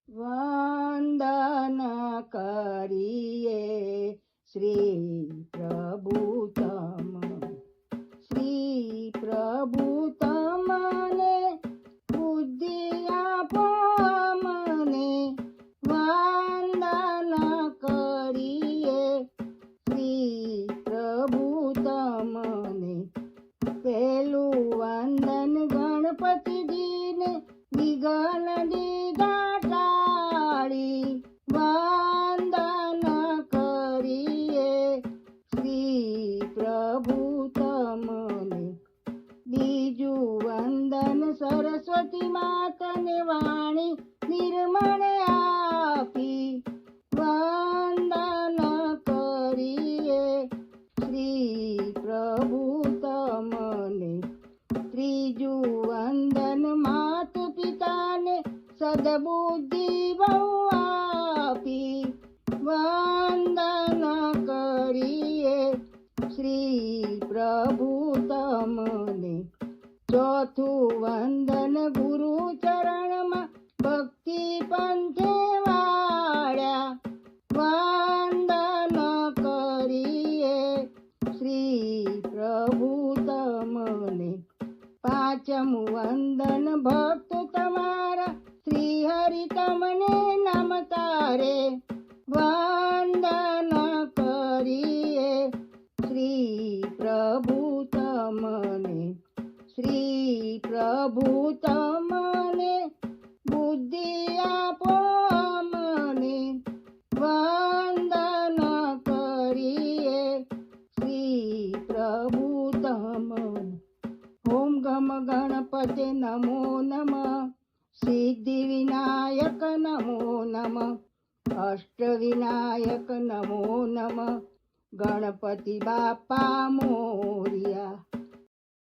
વંદન કરીએ શ્રી પ્રભુ તમને બુદ્ધિ આપો મને. વંદન કરીએ શ્રી પ્રભુ તમને. પહેલું વંદન ગણપતિજીને વિઘ્ન દીધા ટાળી. વંદન કરીએ શ્રી પ્રભુ તમને. બીજું વંદન સરસ્વતી માતને વાણી નિર્મળ આપી. વંદન કરીએ શ્રી પ્રભુ તમને. ત્રીજું વંદન માત પિતાને સદબુદ્ધિ બહુ આપી. વંદન કરીએ શ્રી પ્રભુ તમને. ચોથું વંદન ગુરુ ચરણમાં ભક્તિ પંથે વાળ્યા. વંદન કરીએ શ્રી પ્રભુ તમને. પાંચમું વંદન ભક્ત તમારા શ્રી હરિ તમને નમતા રે. વંદન કરીએ શ્રી પ્રભુ તમને. શ્રી પ્રભુ તમને બુદ્ધિ આપો મને. વંદન કરીએ શ્રી પ્રભુ તમને. ઓમ ગમ ગણપતે નમો નમઃ. સિદ્ધિ વિનાયક નમો નમઃ. અષ્ટ વિનાયક નમો નમઃ. ગણપતિ બાપા મોરિયા.